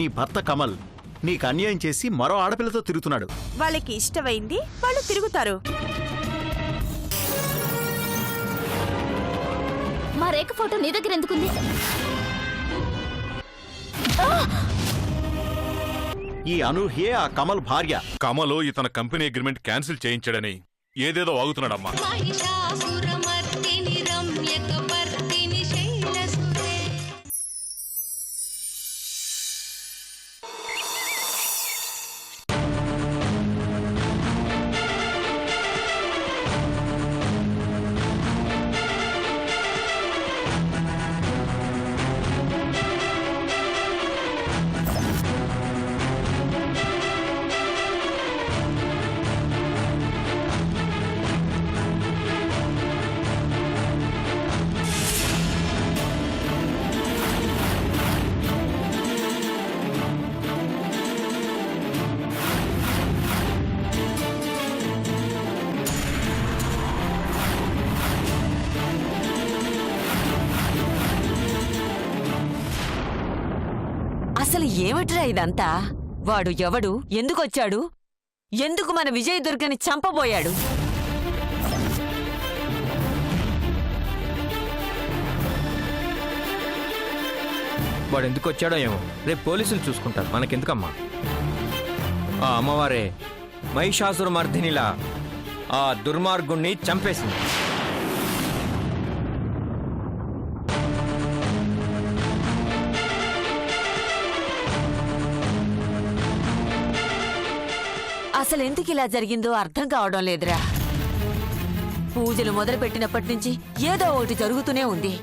నీ భర్త కమల్ నీకు అన్యాయం చేసి మరో ఆడపిల్లతో తిరుగుతున్నాడు. వాళ్ళకి ఇష్టమైంది వాళ్ళు తిరుగుతారు. మా రేఖ ఫోటో నీ దగ్గర ఎందుకుంది? ఈ అనూహ్యే ఆ కమల్ భార్య. కమలు ఇతన కంపెనీ అగ్రిమెంట్ క్యాన్సిల్ చేయించాడని ఏదేదో వాగుతున్నాడమ్మా. అసలు ఏమిట్రా ఇదంతా? వాడు ఎవడు, ఎందుకొచ్చాడు, ఎందుకు మన విజయ్ దుర్గని చంపబోయాడు? వాడు ఎందుకు వచ్చాడో ఏమో, రేపు పోలీసులు చూసుకుంటారు, మనకెందుకమ్మా? ఆ అమ్మవారే మహిషాసుర మర్దినిలా ఆ దుర్మార్గుణ్ణి చంపేసింది. అసలెందుకు ఇలా జరిగిందో అర్థం కావడం లేదురా. పూజలు మొదలుపెట్టినప్పటి నుంచి ఏదో ఒకటి జరుగుతూనే ఉంది.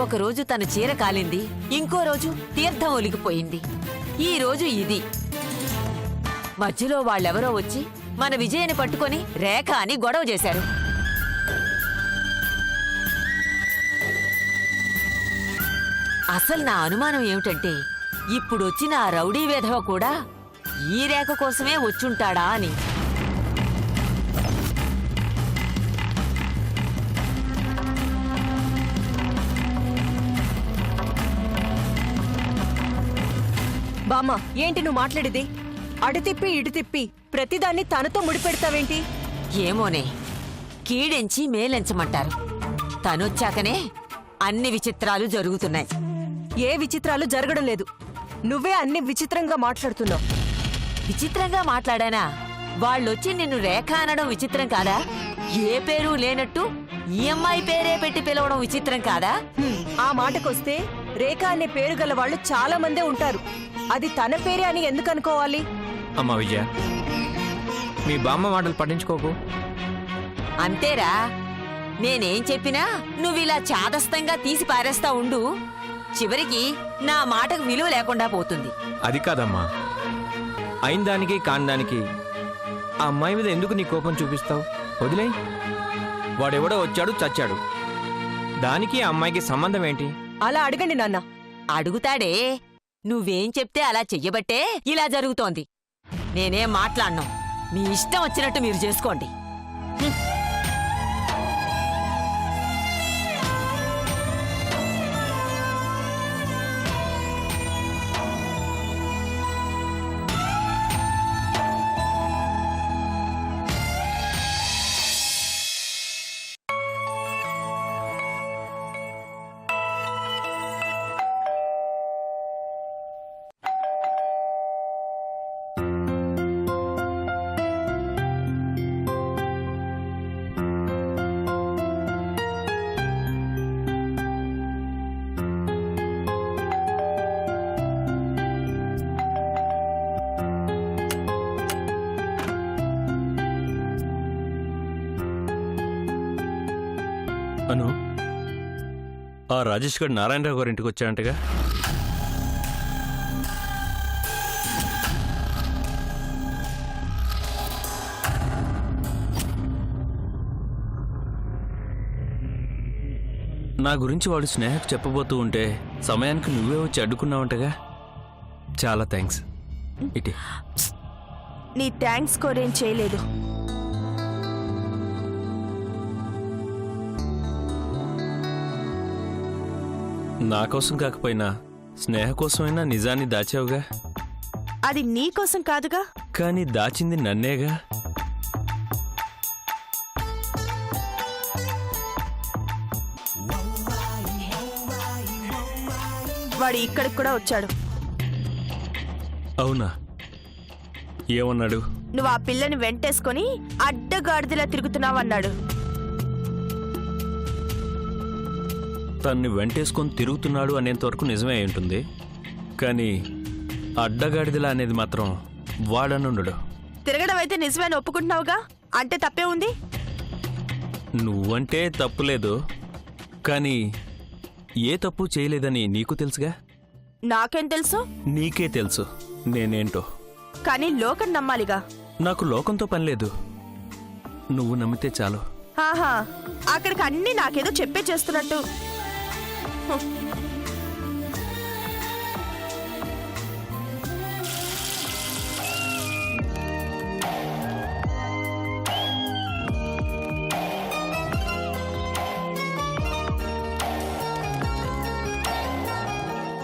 ఒకరోజు తన చీర కాలింది, ఇంకో రోజు తీర్థం ఒలిగిపోయింది, ఈ రోజు ఇది. మధ్యలో వాళ్ళెవరో వచ్చి మన విజయని పట్టుకొని రేఖ అని గొడవ చేశారు. అసలు నా అనుమానం ఏమిటంటే, ఇప్పుడొచ్చిన ఆ రౌడీ వేధవ కూడా ఈ రేఖ కోసమే వచ్చుంటాడా అని. బామ్మ, ఏంటి నువ్వు మాట్లాడేది? అటు తిప్పి ఇటు తిప్పి ప్రతిదాన్ని తనతో ముడిపెడతావేంటి? ఏమోనే, కీడెంచి మేలెంచమంటారు. తనొచ్చాకనే అన్ని విచిత్రాలు జరుగుతున్నాయి. ఏ విచిత్రాలు జరగడం లేదు, నువ్వే అన్ని విచిత్రంగా మాట్లాడుతున్నావు. విచిత్రంగా మాట్లాడానా? వాళ్ళొచ్చి నిన్ను రేఖ అనడం విచిత్రం కాదా? ఏ పేరు లేనట్టు ఈ అమ్మాయి పేరే పెట్టి పిలవడం విచిత్రం కాదా? ఆ మాటకొస్తే రేఖ అనే పేరు గల వాళ్ళు చాలా మందే ఉంటారు. అది తన పేరే అని ఎందుకు అనుకోవాలి? అమ్మా విజయ, మీ బామ్మ మాటలు పట్టించుకోకు. అంతేరా, నేనేం చెప్పినా నువ్విలా చాదస్తంగా తీసి పారేస్తా ఉండు. చివరికి నా మాటకు విలువ లేకుండా పోతుంది. అది కాదమ్మా, అయిన దానికి కాని దానికి ఆ అమ్మాయి మీద ఎందుకు నీ కోపం చూపిస్తావు? వదిలేయ్. వాడెవడో వచ్చాడు, చచ్చాడు, దానికి ఆ అమ్మాయికి సంబంధం ఏంటి? అలా అడగండి నాన్న. అడుగుతాడే, నువ్వేం చెప్తే అలా చెయ్యబట్టే ఇలా జరుగుతోంది. నేనేం మాట్లాడను, మీ ఇష్టం వచ్చినట్టు మీరు చేసుకోండి. అను, ఆ రాజేష్ గారు నారాయణరావు గారి ఇంటికి వచ్చాడంటగా? నా గురించి వాడు స్నేహకు చెప్పబోతూ ఉంటే సమయానికి నువ్వే వచ్చి అడ్డుకున్నావంటగా? చాలా థ్యాంక్స్. ఇటే నీ థ్యాంక్స్ కోరేం చేయలేదు. నా కోసం కాకపోయినా స్నేహ కోసమైనా నిజాన్ని దాచావుగా. అది నీ కోసం కాదుగా. కానీ దాచింది నన్నేగా. వాడు ఇక్కడికి కూడా వచ్చాడు. అవునా? ఏమన్నాడు? నువ్వు ఆ పిల్లని వెంటేసుకొని అడ్డగాడిదలా తిరుగుతున్నావన్నాడు. తన్ని వెంటేసుకొని తిరుగుతున్నాడు అనేంత వరకు నిజమే అయి ఉంటుంది. కానీ అడ్డగాడిదలా అనేది మాత్రం వాడనుండడు. తిరగడం అయితే నిజమేని ఒప్పుకుంటున్నావుగా, అంటే తప్పే ఉంది. నువ్వంటే తప్పులేదు, కానీ ఏ తప్పు చేయలేదని నీకు తెలుసుగా. నాకేం తెలుసు? నీకే తెలుసు నేనేంటో. కానీ లోకం నమ్మాలిగా. నాకు లోకంతో పనిలేదు, నువ్వు నమ్మితే చాలు. ఆహా, అక్కడికి అన్నీ నాకేదో చెప్పే చేస్తున్నట్టు.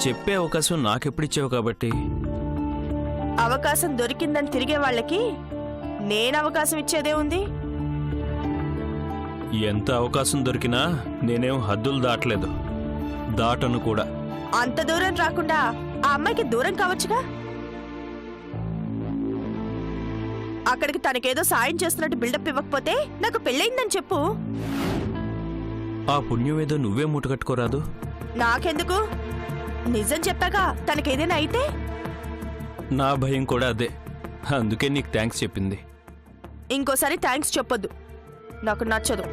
చెప్పే అవకాశం నాకెప్పుడిచ్చావు కాబట్టి. అవకాశం దొరికిందని తిరిగే వాళ్ళకి నేను అవకాశం ఇచ్చేదే ఉంది. ఎంత అవకాశం దొరికినా నేనేం హద్దులు దాటలేదు, దాటను కూడా. అంత దూరం రాకుండా ఆ అమ్మాయికి దూరం కావచ్చుగా. అక్కడికి తనకేదో సాయం చేస్తున్నట్టు బిల్డప్ ఇవ్వకపోతే నాకు పెళ్ళయిందని చెప్పు. ఆ పుణ్యం ఏదో నువ్వే మూటగట్టుకోరాదు? నాకెందుకు? నిజం చెప్పాక తనకేదైనా అయితే? నా భయం కూడా అదే, అందుకే నీకు థ్యాంక్స్ చెప్పింది. ఇంకోసారి థ్యాంక్స్ చెప్పొద్దు, నాకు నచ్చదు.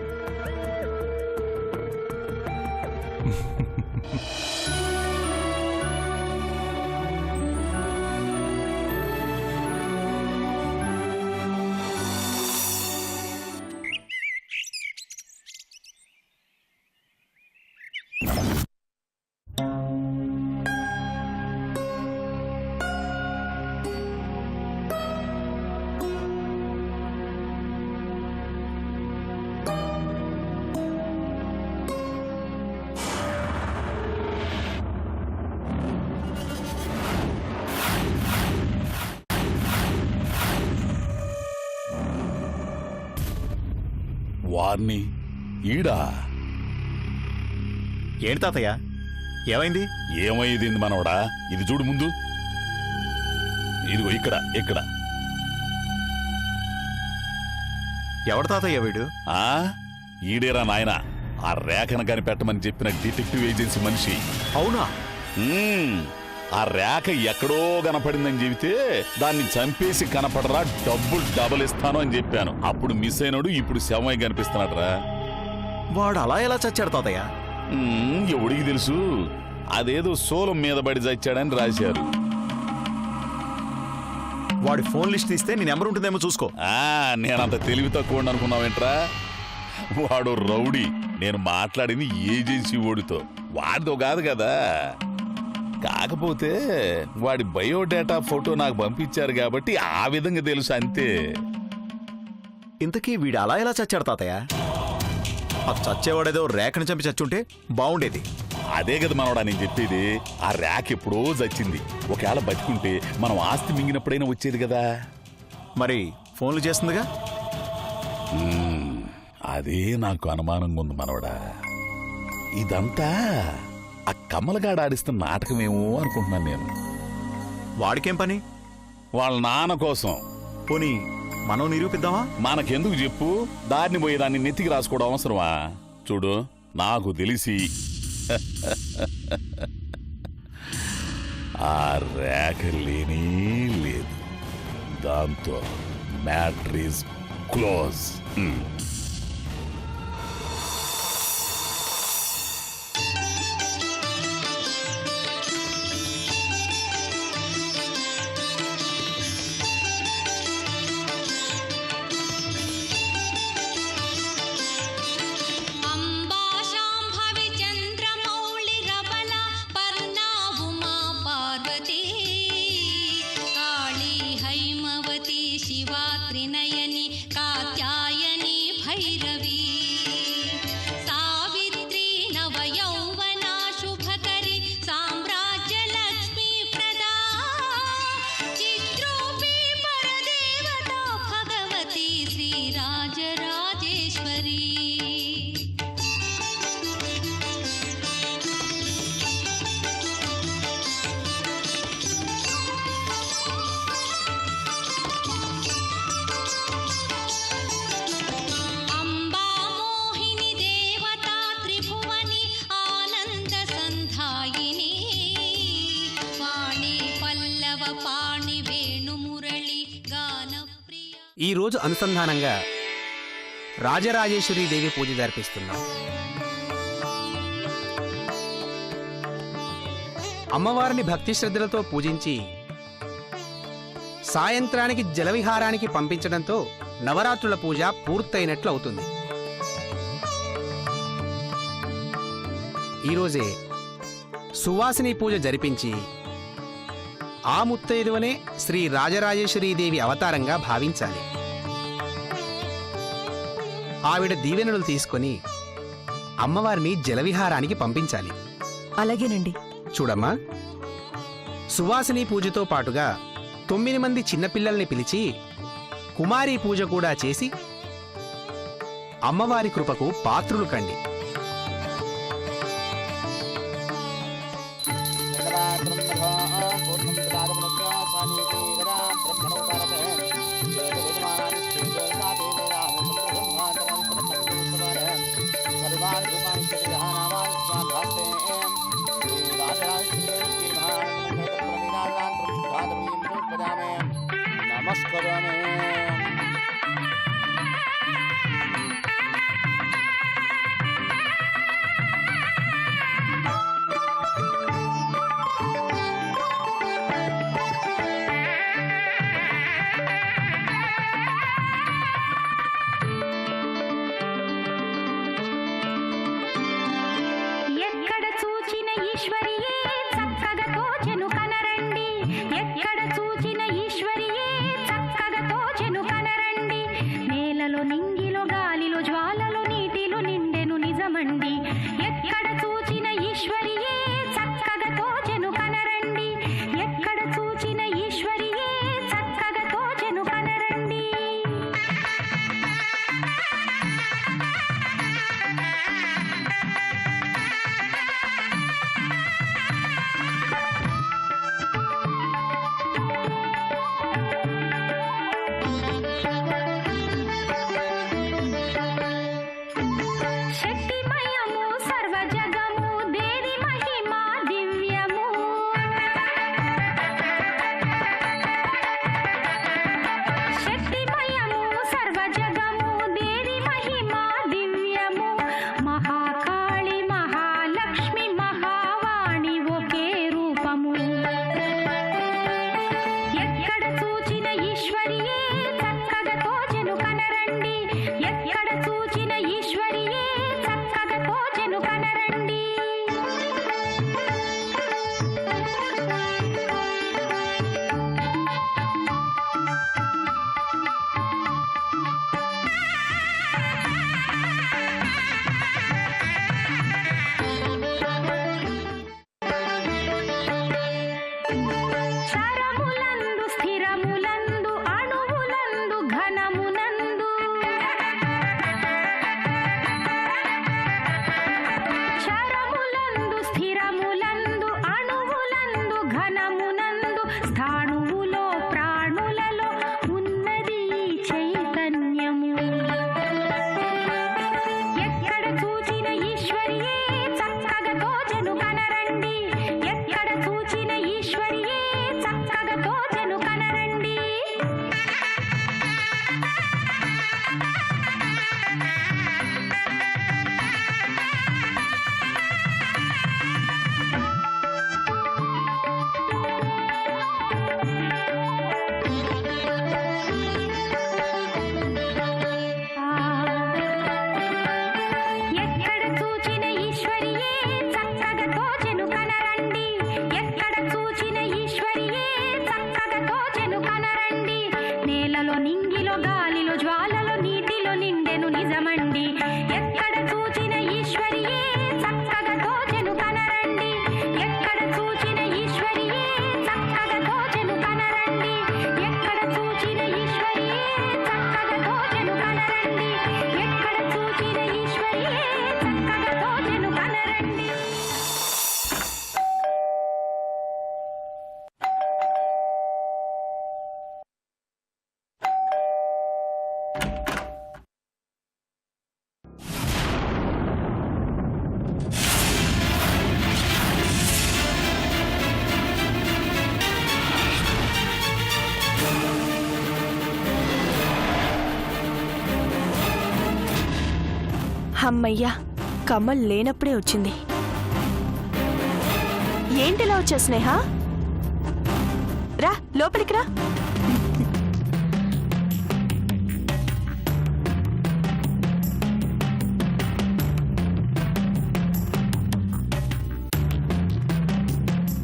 వార్ని ఈడా? ఏంటి తాతయ్య, ఏమైంది? ఏమయ్యేది మనవడా, ఇది చూడు ముందు. ఇదిగో ఇక్కడ ఇక్కడ. ఎవడు తాతయ్య వీడు? ఈడేరా నాయన, ఆ రేఖను కనిపెట్టమని చెప్పిన డిటెక్టివ్ ఏజెన్సీ మనిషి. అవునా? ఆ రేఖ ఎక్కడో కనపడిందని చెబితే దాన్ని చంపేసి కనపడరా, డబ్బులు డబల్ ఇస్తాను అని చెప్పాను. అప్పుడు మిస్ అయినాడు, ఇప్పుడు శవమై కనిపిస్తున్నాడురా. వాడు అలా ఎలా చచ్చాడు తాతయ్య? ఎవడికి తెలుసు, అదేదో సోలం మీద పడి చచ్చాడని రాశారు. వాడి ఫోన్ లిస్ట్ తీస్తే నీ నెంబర్ ఉంటుందేమో చూసుకో. నేనంత తెలివి తక్కువ అనుకున్నావేంట్రా? వాడు రౌడీ, నేను మాట్లాడింది ఏజెన్సీ ఓడితో, వాడితో కాదు కదా. కాకపోతే వాడి బయోడేటా ఫోటో నాకు పంపించారు కాబట్టి ఆ విధంగా తెలుసు అంతే. ఇంతకీ వీడు అలా ఎలా చచ్చాడు తాతయ్య? ఆ చచ్చేవాడేదో రేఖను చంపి చచ్చుంటే బాగుండేది. అదే కదా మనోడా నేను చెప్పేది. ఆ రేఖ ఎప్పుడో చచ్చింది. ఒకవేళ బతికుంటే మనం ఆస్తి మింగినప్పుడైనా వచ్చేది కదా. మరి ఫోన్లు చేస్తుందిగా. అదే నాకు అనుమానంగా ఉంది మనోడా. ఇదంతా ఆ కమలగాడు ఆడిస్తున్న నాటకమేమో అనుకుంటున్నాను నేను. వాడికేం పని? వాళ్ళ నాన్న కోసం. పోనీ మనం నిరూపిద్దామా? మనకెందుకు చెప్పు, దారిని పోయేదాన్ని నెత్తికి రాసుకోవడం అవసరమా? చూడు, నాకు తెలిసి ఆ రేఖ లేనే లేదు. దాంతో matter is close. Shiva Trinayani Katyayani పాణి వేణు మురళి గాన ప్రియ. ఈ రోజు అనుసంధానంగా రాజరాజేశ్వరి దేవి పూజ జరిపిస్తున్నాం. అమ్మవారిని భక్తి శ్రద్ధలతో పూజించి సాయంత్రానికి జలవిహారానికి పంపించడంతో నవరాత్రుల పూజ పూర్తయినట్లు అవుతుంది. ఈరోజే సువాసిని పూజ జరిపించి ఆ ముత్తైదువనే శ్రీ రాజరాజేశ్వరీదేవి అవతారంగా భావించాలి. ఆవిడ దీవెనలు తీసుకొని అమ్మవారిని జలవిహారానికి పంపించాలి. అలాగేనండి. చూడమ్మా, సువాసిని పూజతో పాటుగా 9 మంది చిన్నపిల్లల్ని పిలిచి కుమారీ పూజ కూడా చేసి అమ్మవారి కృపకు పాత్రులు కండి. ఎక్కడ చూచిన ఈశ్వరియే చక్కగా తోచెను కనరండి. ఎక్కడ చూచిన ఈశ్వరియే చక్కగా తోచెను కనరండి. నేలలో నింగిలో గాలిలో జ్వాలలో నీటిలో నిండెను నిజమండి. ఎక్కడ చూచిన ఈశ్వరియే చక్కగా తోచెను కనరండి. ఎక్కడ చూచిన ఈశ్వరియే చక్కగా తోచెను కనరండి. శక్తిమయము సర్వజగము దేవి మహిమా దివ్యము. శక్తిమయము సర్వజగము దేవి మహిమా దివ్యము. మహాకాళి మహాలక్ష్మి మహావాణి ఒకే రూపము. ఎక్కడ చూచిన ఈశ్వరియే చక్కగా తోచెను కనరండి. ఎక్కడ చూచిన ఈశ్వరియే చక్కగా తోచెను కనరండి. చరములందు స్థిరములందు అణువులందు ఘనమునందు. చరములందు స్థిరములందు అణువులందు ఘనమునందు. స్థాణువులో ప్రాణులలో ఉన్నది చైతన్యము. ఎక్కడ చూచిన ఈశ్వరియే చక్కగా తోచెను కనరండి. ఎక్కడ చూచిన ఈశ్వరియే చక్కగా తోచెను కనరండి. ఎక్కడ చూచిన ఈశ్వరియే చక్కగా తోచెను కనరండి. ఎక్కడ చూచిన ఈశ్వరియే చక్కగా తోచెను కనరండి. నేలలో నింగిలో గాలిలో జ్వాలలో నీటిలో నిండెను నిజమండి. ఎక్కడ చూచిన ఈశ్వరియే చక్కగా తోచెను కనరండి. ఎక్కడ చూచిన ఈశ్వరియే చక్కగా తోచెను కనరండి. ఎక్కడ చూచిన ఈశ్వరియే చక్కగా తోచెను కనరండి. ఎక్కడ చూచిన ఈశ్వరియే చక్కగా తోచెను కనరండి. అమ్మయ్యా, కమల్ లేనప్పుడే వచ్చింది. ఏంటిలా వచ్చా స్నేహ? రా లోపలికి రా.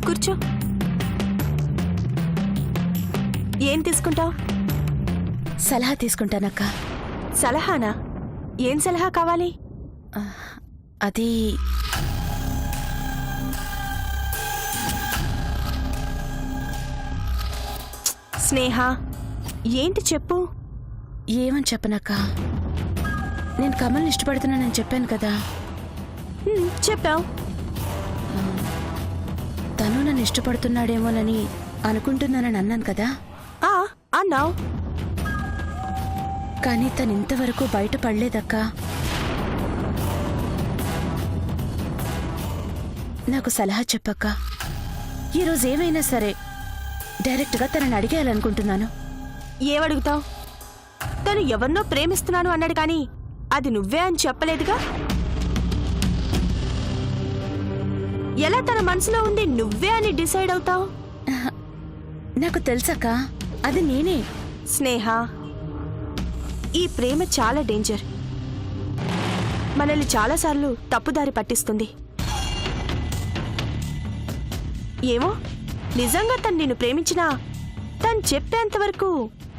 కూర్చో. ఏం తీసుకుంటావు? సలహా తీసుకుంటానక్క. సలహానా? ఏం సలహా కావాలి? అది స్నేహ, ఏంటి చెప్పు. ఏమని చెప్పనక్క, నేను కమల్ని ఇష్టపడుతున్నానని చెప్పాను కదా. చెప్పావు. తను నన్ను ఇష్టపడుతున్నాడేమోనని అనుకుంటున్నానని అన్నాను కదా. అన్నావు. కానీ తను ఇంతవరకు బయటపడలేదక్క. నాకు సలహా చెప్పక్క. ఈరోజు ఏమైనా సరే డైరెక్ట్గా తనని అడిగేయాలనుకుంటున్నాను. ఏమడుగుతావు? తను ఎవరినో ప్రేమిస్తున్నాను అన్నాడు కానీ అది నువ్వే అని చెప్పలేదుగా. ఎలా తన మనసులో ఉంది నువ్వే అని డిసైడ్ అవుతావు? నాకు తెలుసక్క, అది నేనే. స్నేహ, ఈ ప్రేమ చాలా డేంజర్. మనల్ని చాలాసార్లు తప్పుదారి పట్టిస్తుంది. ఏమో, నిజంగా తను నిన్ను ప్రేమించినా తను చెప్పేంతవరకు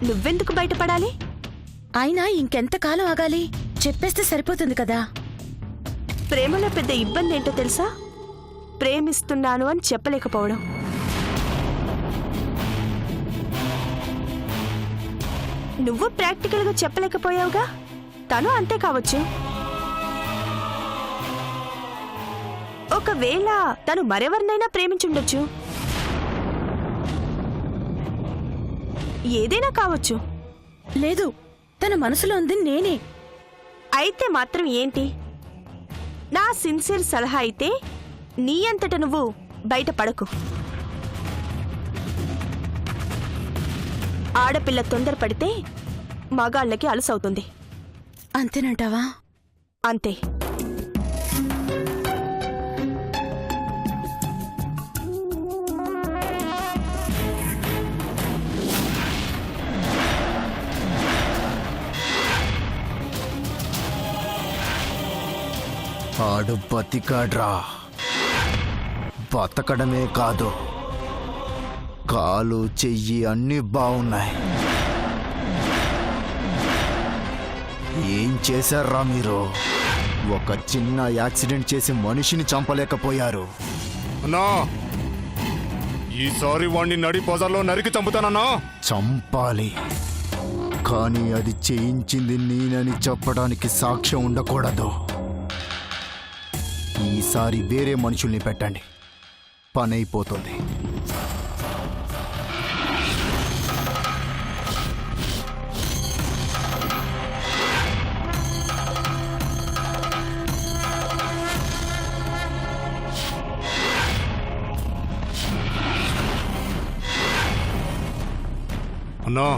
నువ్వెందుకు బయటపడాలి? అయినా ఇంకెంతకాలం ఆగాలి? చెప్పేస్తే సరిపోతుంది కదా. ప్రేమలో పెద్ద ఇబ్బంది ఏంటో తెలుసా? ప్రేమిస్తున్నాను అని చెప్పలేకపోవడం. నువ్వు ప్రాక్టికల్గా చెప్పలేకపోయావుగా, తను అంతే కావచ్చు. ఒకవేళ తను మరెవరినైనా ప్రేమించుండొచ్చు. ఏదైనా కావచ్చు. లేదు, తన మనసులో ఉంది నేనే. అయితే మాత్రం ఏంటి? నా సిన్సియర్ సలహా అయితే నీ అంతట నువ్వు బయటపడకు. ఆడపిల్ల తొందరపడితే మగాళ్ళకి అలసవుతుంది. అంతేనంటావా? అంతే. ఆడు బతికాడ్రా. బతకడమే కాదు, కాలు చెయ్యి అన్నీ బాగున్నాయి. ఏం చేశారా మీరు? ఒక చిన్న యాక్సిడెంట్ చేసి మనిషిని చంపలేకపోయారు. అన్నా, ఈసారి వాణ్ణి నడి బజార్లో నరికి చంపుతానన్నా. చంపాలి, కానీ అది చేయించింది నేనని చెప్పడానికి సాక్ష్యం ఉండకూడదు. ఈసారి వేరే మనుషుల్ని పెట్టండి, పని అయిపోతుంది. అన్నా,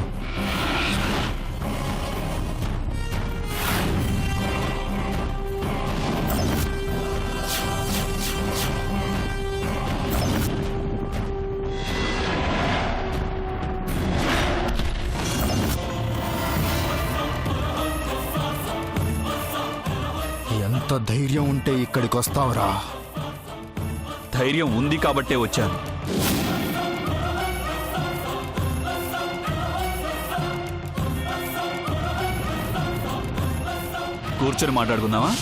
ఎంత ధైర్యం ఉంటే ఇక్కడికి వస్తావురా? ధైర్యం ఉంది కాబట్టే వచ్చాను. కూర్చొని మాట్లాడుకుందామా?